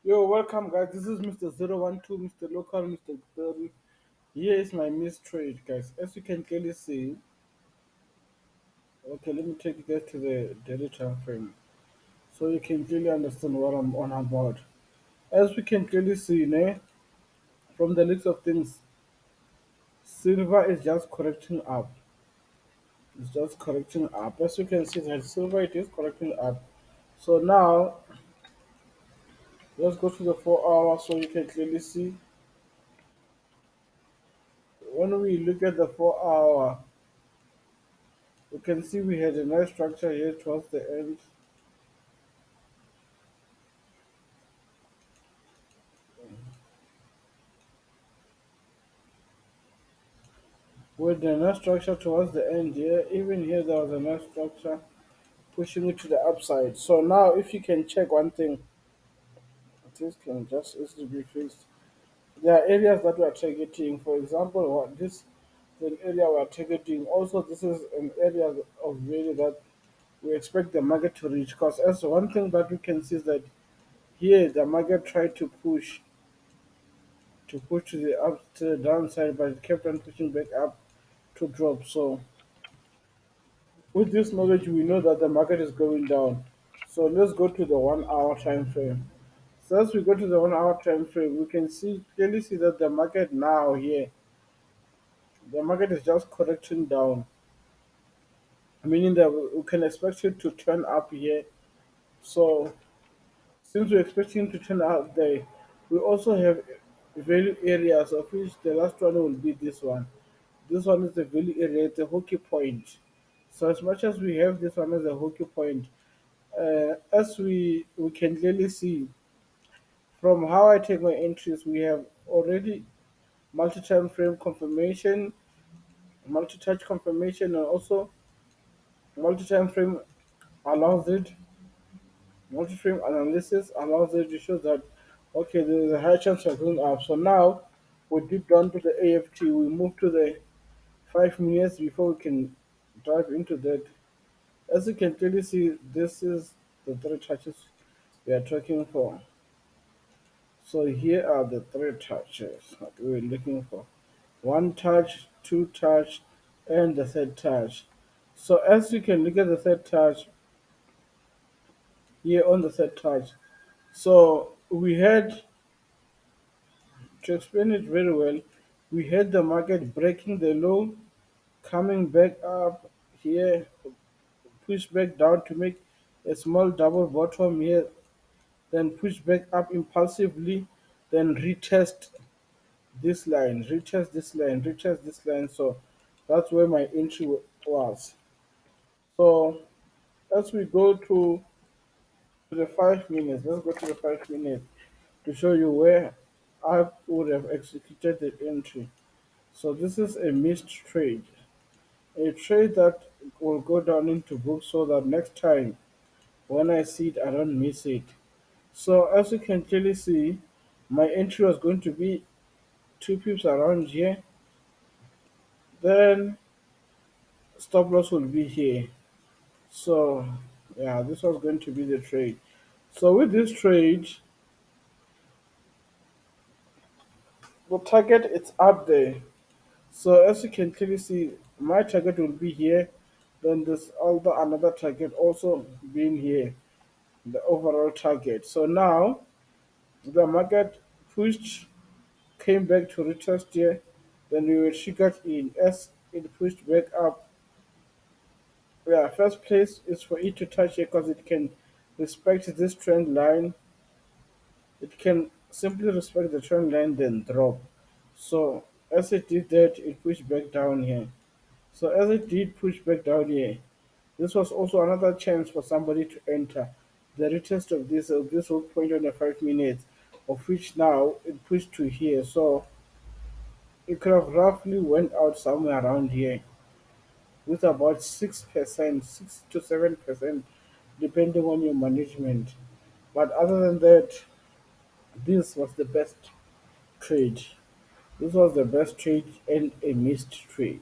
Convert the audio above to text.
Yo, welcome guys. This is Mr. 012, Mr. Local, Mr. 30. Here is my missed trade, guys. As you can clearly see, okay, let me take you guys to the daily time frame so you can clearly understand what I'm on about. As we can clearly see, from the looks of things, silver is just correcting up. It's just correcting up. As you can see, that silver it is correcting up. So now let's go to the 4 hours so you can clearly see. When we look at the 4 hour, you can see we had a nice structure here towards the end. With the nice structure towards the end here, even here there was a nice structure pushing it to the upside. So now if you can check one thing, this can just easily be fixed. There are areas that we are targeting. For example, what this is an area we are targeting. Also, this is an area of value that we expect the market to reach. Because as one thing that we can see is that here the market tried to push to the up to the downside, but it kept on pushing back up to drop. So with this knowledge, we know that the market is going down. So let's go to the 1 hour time frame. So as we go to the 1 hour time frame, we can clearly see that the market now here, the market is just correcting down, meaning that we can expect it to turn up here. So since we're expecting to turn up there, we also have value areas of which the last one will be this one. This one is the value area, it's a hockey point. So as much as we have this one as a hockey point, as we can clearly see from how I take my entries, we have already multi-time frame confirmation, multi-touch confirmation, and also multi-time frame allows it, multi-frame analysis allows it to show that okay, there is a high chance of going up. So now we dip down to the AFT, we move to the 5 minutes before we can dive into that. As you can clearly see, this is the three touches we are talking for. So here are the three touches that we're looking for. One touch, two touch, and the third touch. So as you can look at the third touch, here on the third touch. So we had, to explain it very well, we had the market breaking the low, coming back up here, push back down to make a small double bottom here, then push back up impulsively, then retest this line, retest this line, retest this line. So that's where my entry was. So as we go to the 5 minutes, let's go to the 5 minutes to show you where I would have executed the entry. So this is a missed trade, a trade that will go down into books so that next time when I see it, I don't miss it. So as you can clearly see, my entry was going to be two pips around here, then stop loss will be here. So yeah, this was going to be the trade. So with this trade, the target it's up there. So as you can clearly see, my target will be here. Then this other another target also being here, the overall target. So now the market pushed, came back to retest here. Then we were triggered in as it pushed back up. Yeah, first place is for it to touch here because it can respect this trend line. It can simply respect the trend line then drop. So as it did that, it pushed back down here. So as it did push back down here, this was also another chance for somebody to enter the retest of this whole point on the 5 minutes, of which now it pushed to here. So it could have roughly went out somewhere around here with about 6%, 6 to 7%, depending on your management. But other than that, this was the best trade. This was the best trade and a missed trade.